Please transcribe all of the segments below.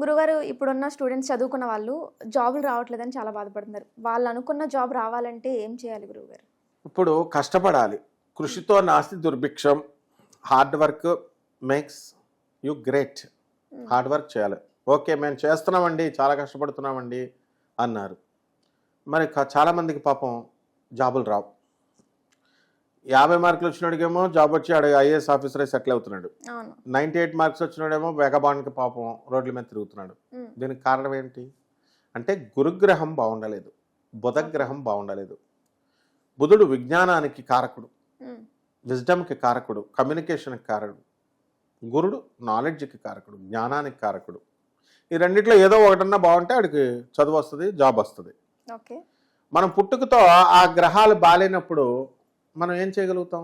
గురుగారు ఇప్పుడున్న స్టూడెంట్స్ చదువుకున్న వాళ్ళు జాబులు రావట్లేదని చాలా బాధపడుతున్నారు. వాళ్ళు అనుకున్న జాబ్ రావాలంటే ఏం చేయాలి గురువుగారు? ఇప్పుడు కష్టపడాలి. కృషితో నాస్తి దుర్భిక్షం. Hard work makes you great. Hard work చేయాలి. ఓకే, మేము చేస్తున్నామండి, చాలా కష్టపడుతున్నామండి అన్నారు. మరి చాలామందికి పాపం జాబులు రావు. 50 మార్కులు వచ్చినాడికేమో జాబ్ వచ్చి ఆడు ఐఏఎస్ ఆఫీసర్ సెటిల్ అవుతున్నాడు. 98 మార్క్స్ వచ్చినాడేమో వేగబానికి పాపం రోడ్ల మీద తిరుగుతున్నాడు. దీనికి కారణం ఏంటి అంటే గురుగ్రహం బాగుండలేదు, బుధగ్రహం బాగుండలేదు. బుధుడు విజ్ఞానానికి కారకుడు, విజ్డమ్కి కారకుడు, కమ్యూనికేషన్కి కారకుడు. గురుడు నాలెడ్జ్కి కారకుడు, జ్ఞానానికి కారకుడు. ఈ రెండిట్లో ఏదో ఒకటన్నా బాగుంటే ఆడికి చదువు వస్తుంది, జాబ్ వస్తుంది. మనం పుట్టుకతో ఆ గ్రహాలు బాలేనప్పుడు మనం ఏం చేయగలుగుతాం?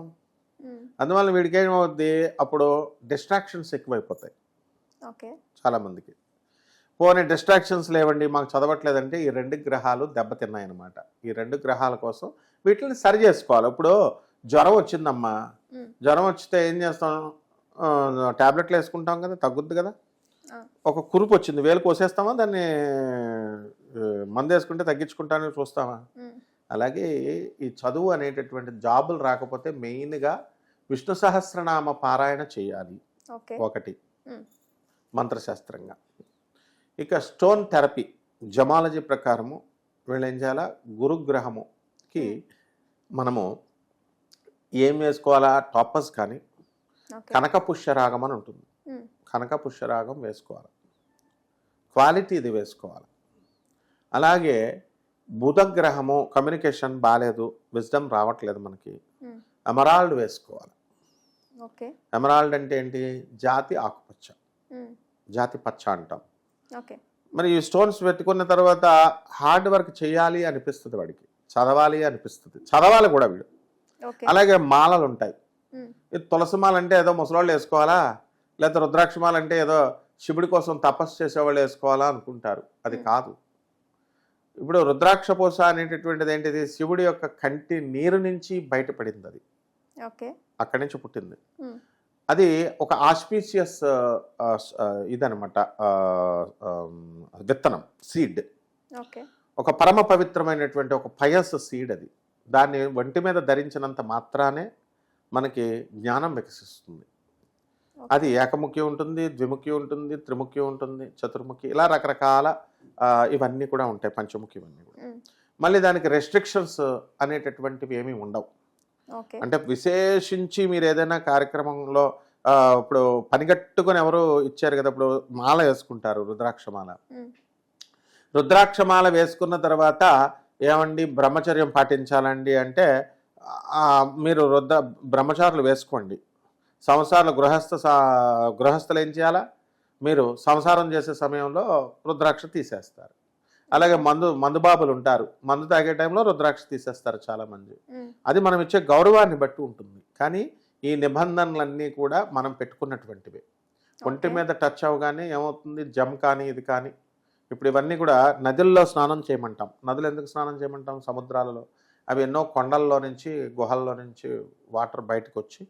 అందువల్ల వీడికి ఏమవుద్ది, అప్పుడు డిస్ట్రాక్షన్స్ ఎక్కువైపోతాయి చాలామందికి. పోనీ డిస్ట్రాక్షన్స్ లేవండి, మాకు చదవట్లేదంటే ఈ 2 గ్రహాలు దెబ్బతిన్నాయన్నమాట. ఈ 2 గ్రహాల కోసం వీటిని సరి చేసుకోవాలి. ఇప్పుడు జ్వరం వచ్చిందమ్మా, జ్వరం వచ్చితే ఏం చేస్తాం? ట్యాబ్లెట్లు వేసుకుంటాం కదా, తగ్గుద్ది కదా. ఒక కురుపు వచ్చింది, వేలు కోసేస్తామా, దాన్ని మందు వేసుకుంటే తగ్గించుకుంటానని చూస్తామా? అలాగే ఈ చదువు అనేటటువంటి జాబులు రాకపోతే మెయిన్గా విష్ణు సహస్రనామ పారాయణ చేయాలి ఒకటి మంత్రశాస్త్రంగా. ఇక స్టోన్ థెరపీ జమాలజీ ప్రకారము వీళ్ళు ఏం చేయాలా, గురుగ్రహముకి మనము ఏం వేసుకోవాలా? టాపస్ కానీ కనక పుష్యరాగం అని ఉంటుంది, కనక పుష్యరాగం వేసుకోవాలి. క్వాలిటీ ఇది వేసుకోవాలి. అలాగే బుధగ్రహము కమ్యూనికేషన్ బాగాలేదు, విజ్డమ్ రావట్లేదు మనకి, ఎమరాల్డ్ వేసుకోవాలి. ఎమరాల్డ్ అంటే ఏంటి? జాతి ఆకుపచ్చ, జాతి పచ్చ అంటాం. మరి ఈ స్టోన్స్ పెట్టుకున్న తర్వాత హార్డ్ వర్క్ చేయాలి అనిపిస్తుంది వాడికి, చదవాలి అనిపిస్తుంది, చదవాలి కూడా వీడు. అలాగే మాలలు ఉంటాయి. ఇది తులసి మాల అంటే ఏదో ముసలోళ్ళు వేసుకోవాలా, లేదా రుద్రాక్ష మాల అంటే ఏదో శివుడి కోసం తపస్సు చేసేవాళ్ళు వేసుకోవాలా అనుకుంటారు. అది కాదు. ఇప్పుడు రుద్రాక్ష పూస అనేటటువంటిది ఏంటిది? శివుడి యొక్క కంటి నీరు నుంచి బయటపడింది. అది అక్కడి నుంచి పుట్టింది. అది ఒక ఆస్పీషియస్ ఇదనమాట, విత్తనం, సీడ్. ఒక పరమ పవిత్రమైనటువంటి ఒక పయస్ సీడ్ అది. దాన్ని ఒంటి మీద ధరించినంత మాత్రానే మనకి జ్ఞానం వికసిస్తుంది. అది ఏకముఖి ఉంటుంది, ద్విముఖి ఉంటుంది, త్రిముఖి ఉంటుంది, చతుర్ముఖి, ఇలా రకరకాల ఇవన్నీ కూడా ఉంటాయి, పంచముఖి ఇవన్నీ కూడా. మళ్ళీ దానికి రెస్ట్రిక్షన్స్ అనేటటువంటివి ఏమీ ఉండవు. అంటే విశేషించి మీరు ఏదైనా కార్యక్రమంలో ఇప్పుడు పనిగట్టుకొని ఎవరు ఇచ్చారు కదా, ఇప్పుడు మాల వేసుకుంటారు, రుద్రాక్షమాల. రుద్రాక్షమాల వేసుకున్న తర్వాత ఏమండి బ్రహ్మచర్యం పాటించాలండి అంటే మీరు బ్రహ్మచారులు వేసుకోండి. సంసారాలు గృహస్థులు ఏం చేయాలా? మీరు సంసారం చేసే సమయంలో రుద్రాక్ష తీసేస్తారు. అలాగే మందుబాబులు ఉంటారు, మందు తాగే టైంలో రుద్రాక్ష తీసేస్తారు చాలామంది. అది మనం ఇచ్చే గౌరవాన్ని బట్టి ఉంటుంది. కానీ ఈ నిబంధనలన్నీ కూడా మనం పెట్టుకున్నటువంటివి. ఒంటి మీద టచ్ అవగానే ఏమవుతుంది? జమ్ కానీ ఇది కానీ. ఇప్పుడు ఇవన్నీ కూడా నదుల్లో స్నానం చేయమంటాం. నదులు ఎందుకు స్నానం చేయమంటాం? సముద్రాలలో అవి ఎన్నో కొండల్లో నుంచి, గుహల్లో నుంచి వాటర్ బయటకు వచ్చి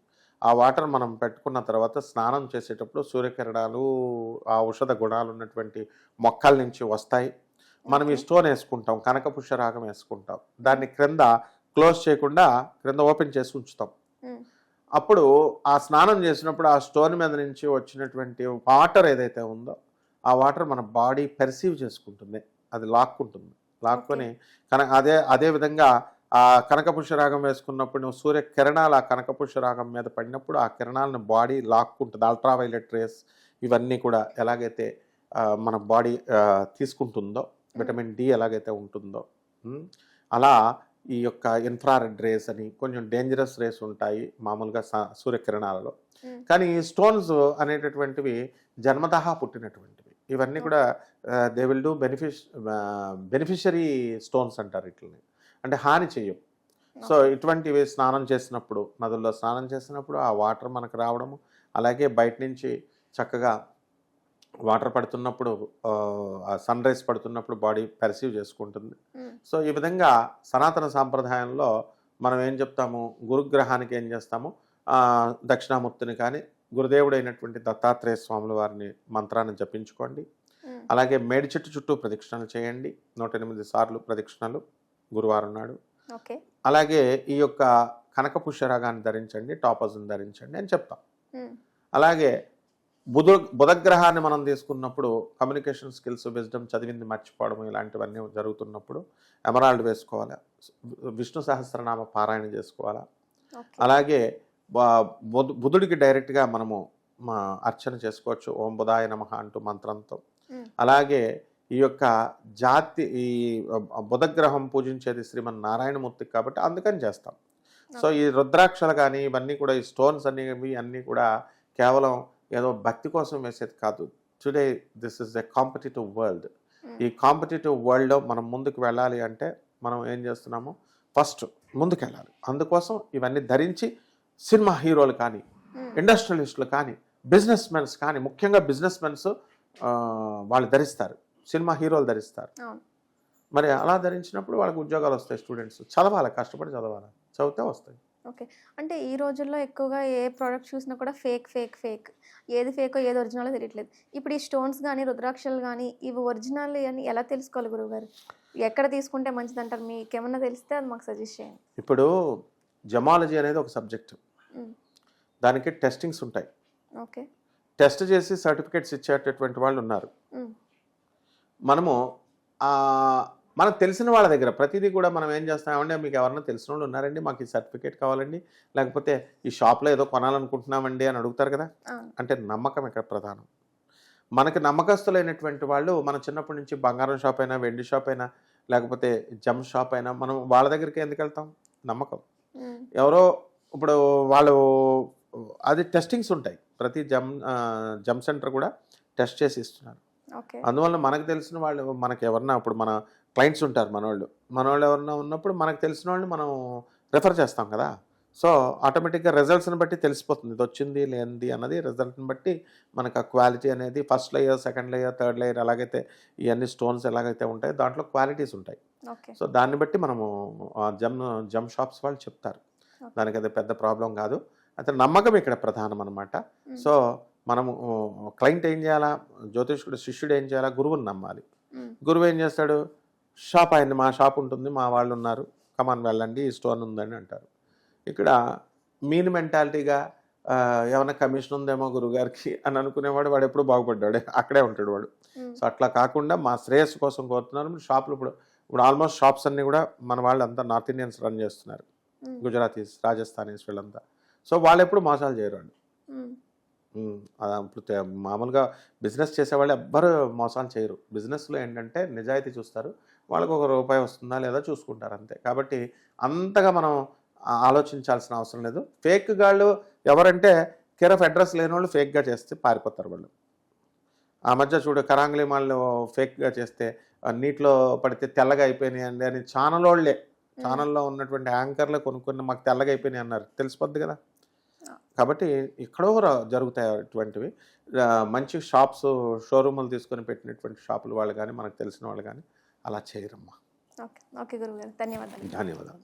ఆ వాటర్ మనం పెట్టుకున్న తర్వాత స్నానం చేసేటప్పుడు సూర్యకిరణాలు, ఆ ఔషధ గుణాలు ఉన్నటువంటి మొక్కల నుంచి వస్తాయి. మనం ఈ స్టోన్ వేసుకుంటాం, కనక పుష్యరాగం వేసుకుంటాం. దాన్ని క్రింద క్లోజ్ చేయకుండా క్రింద ఓపెన్ చేసి ఉంచుతాం. అప్పుడు ఆ స్నానం చేసినప్పుడు ఆ స్టోన్ మీద నుంచి వచ్చినటువంటి వాటర్ ఏదైతే ఉందో ఆ వాటర్ మన బాడీ పెర్సీవ్ చేసుకుంటుంది, అది లాక్కుంటుంది. లాక్కొని అదే విధంగా ఆ కనకపుష్యరాగం వేసుకున్నప్పుడు నువ్వు సూర్యకిరణాలు ఆ కనకపుష్యరాగం మీద పడినప్పుడు ఆ కిరణాలను బాడీ లాక్కుంటుంది. అల్ట్రావైలెట్ రేస్ ఇవన్నీ కూడా ఎలాగైతే మన బాడీ తీసుకుంటుందో, విటమిన్ డి ఎలాగైతే ఉంటుందో, అలా ఈ యొక్క ఇన్ఫ్రారెడ్ రేస్ అని కొంచెం డేంజరస్ రేస్ ఉంటాయి మామూలుగా సూర్యకిరణాలలో. కానీ ఈ స్టోన్స్ అనేటటువంటివి జన్మతహా పుట్టినటువంటివి. ఇవన్నీ కూడా they will do beneficiary stones అంటారు వీటిని. అంటే హాని చెయ్యం. సో ఇటువంటివి స్నానం చేసినప్పుడు, నదుల్లో స్నానం చేసినప్పుడు ఆ వాటర్ మనకు రావడము, అలాగే బయట నుంచి చక్కగా వాటర్ పడుతున్నప్పుడు, సన్ రైజ్ పడుతున్నప్పుడు బాడీ పెర్సీవ్ చేసుకుంటుంది. సో ఈ విధంగా సనాతన సాంప్రదాయంలో మనం ఏం చెప్తాము? గురుగ్రహానికి ఏం చేస్తాము? దక్షిణామూర్తిని కానీ గురుదేవుడైనటువంటి దత్తాత్రేయ స్వాముల వారిని మంత్రాన్ని జపించుకోండి. అలాగే మేడి చెట్టు చుట్టూ ప్రదక్షిణలు చేయండి, 108 సార్లు ప్రదక్షిణలు గురువారం నాడు. ఓకే. అలాగే ఈ యొక్క కనక పుష్యరాగాన్ని ధరించండి, టాపర్స్ని ధరించండి అని చెప్తాం. అలాగే బుధగ్రహాన్ని మనం తీసుకున్నప్పుడు కమ్యూనికేషన్ స్కిల్స్, విజ్డమ్, చదివింది మర్చిపోవడం ఇలాంటివన్నీ జరుగుతున్నప్పుడు ఎమరాల్డ్ వేసుకోవాలా, విష్ణు సహస్రనామ పారాయణ చేసుకోవాలా. అలాగే బుధుడికి డైరెక్ట్గా మనము అర్చన చేసుకోవచ్చు, ఓం బుధాయ నమః అంటూ మంత్రంతో. అలాగే ఈ యొక్క ఈ బుధగ్రహం పూజించేది శ్రీమన్నారాయణమూర్తికి కాబట్టి అందుకని చేస్తాం. సో ఈ రుద్రాక్షలు కానీ ఇవన్నీ కూడా, ఈ స్టోన్స్ అన్నీ కూడా కేవలం ఏదో భక్తి కోసం వేసేది కాదు. Today this is a competitive world. ఈ కాంపిటేటివ్ వరల్డ్లో మనం ముందుకు వెళ్ళాలి అంటే మనం ఏం చేస్తున్నాము, ఫస్ట్ ముందుకు వెళ్ళాలి. అందుకోసం ఇవన్నీ ధరించి సినిమా హీరోలు కానీ, ఇండస్ట్రియలిస్టులు కానీ, బిజినెస్ మెన్స్ కానీ, ముఖ్యంగా బిజినెస్ మెన్స్ వాళ్ళు ధరిస్తారు, సినిమా హీరోలు ధరిస్తారు. మరి అలా ధరించినప్పుడు వాళ్ళకి ఉద్యోగాలు వస్తాయి. స్టూడెంట్స్ చదవాలి, కష్టపడి చదవాలి, చదివితే వస్తాయి. ఓకే. అంటే ఈ రోజుల్లో ఎక్కువగా ఏ ప్రోడక్ట్ చూసినా కూడా ఫేక్ ఫేక్ ఫేక్, ఏది ఫేకో ఏది ఒరిజినలో తెలియట్లేదు. ఇప్పుడు ఈ స్టోన్స్ కానీ, రుద్రాక్షలు కానీ, ఇవి ఒరిజినల్ అని ఎలా తెలుసుకోవాలి గురువుగారు? ఎక్కడ తీసుకుంటే మంచిది అంటారు? మీకు ఏమన్నా తెలిస్తే అది మాకు సజెస్ట్ చేయండి. ఇప్పుడు జమాలజీ అనేది ఒక సబ్జెక్టు, దానికి టెస్టింగ్స్ ఉంటాయి. ఓకే. టెస్ట్ చేసి సర్టిఫికేట్స్ ఇచ్చేటటువంటి వాళ్ళు ఉన్నారు. మనకు తెలిసిన వాళ్ళ దగ్గర ప్రతిదీ కూడా మనం ఏం చేస్తామంటే, మీకు ఎవరన్నా తెలిసిన వాళ్ళు ఉన్నారండి, మాకు ఈ సర్టిఫికేట్ కావాలండి, లేకపోతే ఈ షాప్లో ఏదో కొనాలనుకుంటున్నామండి అని అడుగుతారు కదా. అంటే నమ్మకం ఇక్కడ ప్రధానం. మనకి నమ్మకస్తులైనటువంటి వాళ్ళు, మన చిన్నప్పటి నుంచి బంగారం షాప్ అయినా, వెండి షాప్ అయినా, లేకపోతే జమ్ షాప్ అయినా, మనం వాళ్ళ దగ్గరికి ఎందుకు వెళ్తాం? నమ్మకం. ఎవరో ఇప్పుడు వాళ్ళు అది టెస్టింగ్స్ ఉంటాయి, ప్రతి జమ్ సెంటర్ కూడా టెస్ట్ చేసి ఇస్తున్నారు. అందువల్ల మనకు తెలిసిన వాళ్ళు, మనకి ఎవరన్నా ఇప్పుడు మన క్లయింట్స్ ఉంటారు, మనవాళ్ళు ఎవరన్నా ఉన్నప్పుడు మనకు తెలిసిన వాళ్ళు మనం రెఫర్ చేస్తాం కదా. సో ఆటోమేటిక్గా రిజల్ట్స్ని బట్టి తెలిసిపోతుంది, ఇది వచ్చింది లేనిది అన్నది. రిజల్ట్ని బట్టి మనకు ఆ క్వాలిటీ అనేది first layer, second layer, third layer, ఎలాగైతే ఇవన్నీ స్టోన్స్ ఎలాగైతే ఉంటాయో దాంట్లో క్వాలిటీస్ ఉంటాయి. సో దాన్ని బట్టి మనము జమ్ షాప్స్ వాళ్ళు చెప్తారు, దానికి అది పెద్ద ప్రాబ్లం కాదు. అయితే నమ్మకం ఇక్కడ ప్రధానం అనమాట. సో మనము క్లయింట్ ఏం చేయాలా, జ్యోతిష్కుడు శిష్యుడు ఏం చేయాలా, గురువుని నమ్మాలి. గురువు ఏం చేస్తాడు, షాప్ అయింది, మా షాప్ ఉంటుంది, మా వాళ్ళు ఉన్నారు, కమాన్ వెళ్ళండి, ఈ స్టోన్ ఉందని అంటారు. ఇక్కడ మీన్ మెంటాలిటీగా ఏమైనా కమిషన్ ఉందేమో గురువుగారికి అని అనుకునేవాడు, వాడు ఎప్పుడు బాగుపడ్డాడు, అక్కడే ఉంటాడు వాడు. సో అట్లా కాకుండా మా శ్రేయస్సు కోసం కోరుతున్నారు. షాపులు ఇప్పుడు ఆల్మోస్ట్ షాప్స్ అన్నీ కూడా మన వాళ్ళు అంతా నార్త్ ఇండియన్స్ రన్ చేస్తున్నారు, గుజరాతీస్, రాజస్థానీస్ వీళ్ళంతా. సో వాళ్ళు ఎప్పుడు మోసాలు చేయరు వాళ్ళు. ఇప్పుడు మామూలుగా బిజినెస్ చేసేవాళ్ళు ఎవ్వరు మోసాలు చేయరు. బిజినెస్లో ఏంటంటే నిజాయితీ చూస్తారు, వాళ్ళకు ₹1 వస్తుందా లేదా చూసుకుంటారు అంతే. కాబట్టి అంతగా మనం ఆలోచించాల్సిన అవసరం లేదు. ఫేక్ గాళ్ళు ఎవరంటే కేర్ ఆఫ్ అడ్రస్ లేని వాళ్ళు ఫేక్గా చేస్తే పారిపోతారు వాళ్ళు. ఆ మధ్య చూడు, కరాంగ్లీ మాళ్ళు ఫేక్గా చేస్తే నీటిలో పడితే తెల్లగా అయిపోయినాయి అండి అని ఛానల్లో ఉన్నటువంటి యాంకర్లే కొనుక్కొని మాకు తెల్లగా అయిపోయినాయి అన్నారు, తెలిసిపోద్ది కదా. కాబట్టి ఎక్కడో జరుగుతాయి అటువంటివి. మంచి షాప్స్, షోరూములు తీసుకొని పెట్టినటువంటి షాపులు వాళ్ళు కానీ, మనకు తెలిసిన వాళ్ళు కానీ అలా చేయరమ్మా. ఓకే. ఓకే గురువుగారు, ధన్యవాదాలు. ధన్యవాదాలు.